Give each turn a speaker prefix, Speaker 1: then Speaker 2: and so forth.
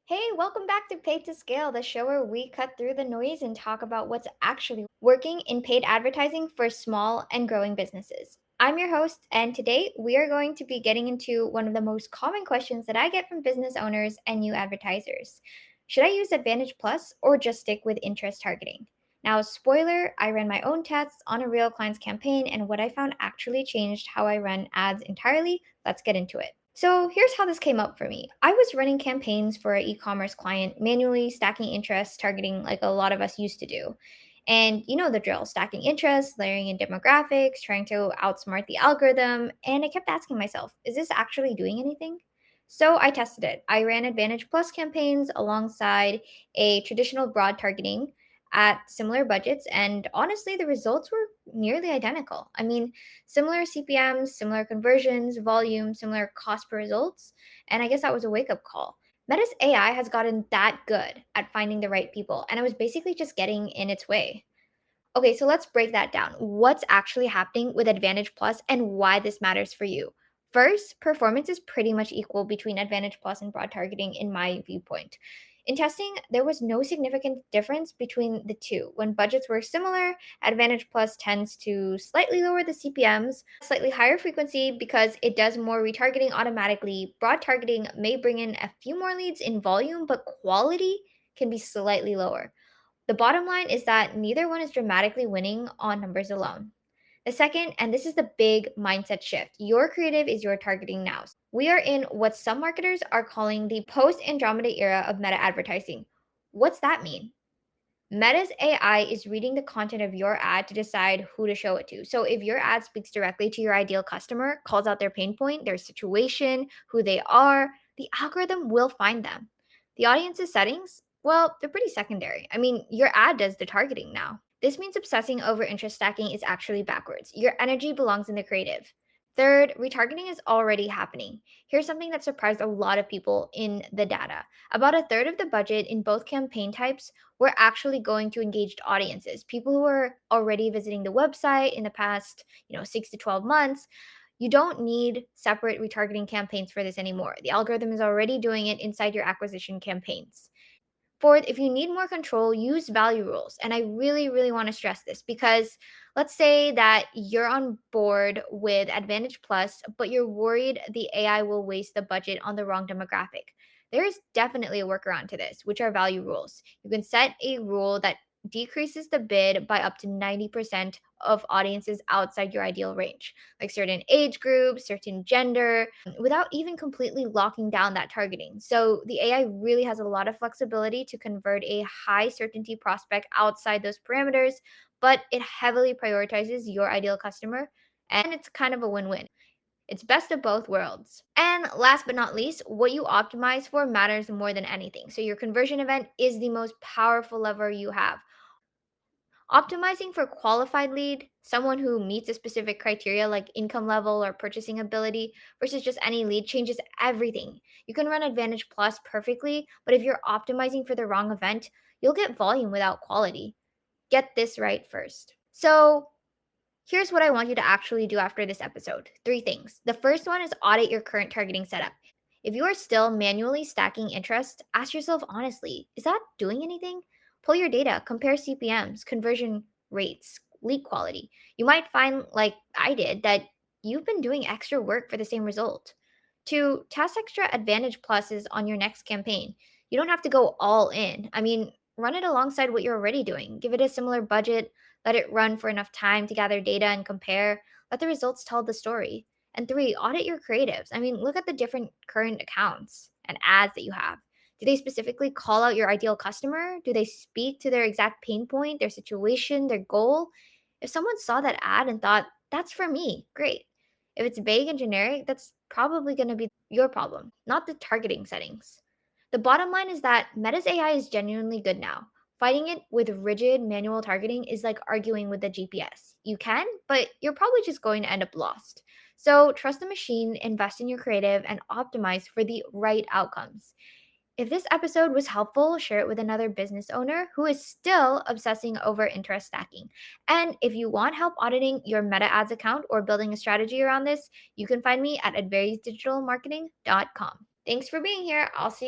Speaker 1: Hey, welcome back to Pay to Scale, the show where we cut through the noise and talk about what's actually working in paid advertising for small and growing businesses. I'm your host, and today we are going to be getting into one of the most common questions that I get from business owners and new advertisers. Should I use Advantage Plus or just stick with interest targeting? Now, spoiler, I ran my own tests on a real client's campaign, and what I found actually changed how I run ads entirely. Let's get into it. So here's how this came up for me. I was running campaigns for an e-commerce client, manually stacking interests, targeting like a lot of us used to do. And you know the drill, stacking interests, layering in demographics, trying to outsmart the algorithm. And I kept asking myself, is this actually doing anything? So I tested it. I ran Advantage Plus campaigns alongside a traditional broad targeting at similar budgets. And honestly, the results were nearly identical. I mean, similar CPMs, similar conversions, volume, similar cost per results. And I guess that was a wake up call. Meta's AI has gotten that good at finding the right people, and I was basically just getting in its way. Okay, so let's break that down. What's actually happening with Advantage Plus and why this matters for you? First, performance is pretty much equal between Advantage Plus and broad targeting in my viewpoint. In testing, there was no significant difference between the two. When budgets were similar, Advantage Plus tends to slightly lower the CPMs, slightly higher frequency because it does more retargeting automatically. Broad targeting may bring in a few more leads in volume, but quality can be slightly lower. The bottom line is that neither one is dramatically winning on numbers alone. The second, and this is the big mindset shift, your creative is your targeting now. We are in what some marketers are calling the post-Andromeda era of meta advertising. What's that mean? Meta's AI is reading the content of your ad to decide who to show it to. So if your ad speaks directly to your ideal customer, calls out their pain point, their situation, who they are, the algorithm will find them. The audience's settings, well, they're pretty secondary. I mean, your ad does the targeting now. This means obsessing over interest stacking is actually backwards. Your energy belongs in the creative. Third, retargeting is already happening. Here's something that surprised a lot of people in the data. About a third of the budget in both campaign types were actually going to engaged audiences, people who were already visiting the website in the past, 6 to 12 months. You don't need separate retargeting campaigns for this anymore. The algorithm is already doing it inside your acquisition campaigns. Fourth, if you need more control, use value rules. And I really, really want to stress this because let's say that you're on board with Advantage Plus, but you're worried the AI will waste the budget on the wrong demographic. There is definitely a workaround to this, which are value rules. You can set a rule that decreases the bid by up to 90% of audiences outside your ideal range, like certain age groups, certain gender, without even completely locking down that targeting. So the AI really has a lot of flexibility to convert a high certainty prospect outside those parameters, but it heavily prioritizes your ideal customer. And it's kind of a win win. It's best of both worlds. And last but not least, what you optimize for matters more than anything. So your conversion event is the most powerful lever you have. Optimizing for qualified lead, someone who meets a specific criteria like income level or purchasing ability versus just any lead changes everything. You can run Advantage Plus perfectly, but if you're optimizing for the wrong event, you'll get volume without quality. Get this right first. So, here's what I want you to actually do after this episode. Three things. The first one is audit your current targeting setup. If you are still manually stacking interest, ask yourself honestly, is that doing anything? Pull your data, compare CPMs, conversion rates, lead quality. You might find, like I did, that you've been doing extra work for the same result. Two, test extra Advantage Pluses on your next campaign. You don't have to go all in. I mean, run it alongside what you're already doing. Give it a similar budget, let it run for enough time to gather data and compare. Let the results tell the story. And three, audit your creatives. I mean, look at the different current accounts and ads that you have. Do they specifically call out your ideal customer? Do they speak to their exact pain point, their situation, their goal? If someone saw that ad and thought, that's for me, great. If it's vague and generic, that's probably going to be your problem, not the targeting settings. The bottom line is that Meta's AI is genuinely good now. Fighting it with rigid manual targeting is like arguing with the GPS. You can, but you're probably just going to end up lost. So trust the machine, invest in your creative, and optimize for the right outcomes. If this episode was helpful, share it with another business owner who is still obsessing over interest stacking. And if you want help auditing your Meta Ads account or building a strategy around this, you can find me at advarisdigitalmarketing.com. Thanks for being here. I'll see you.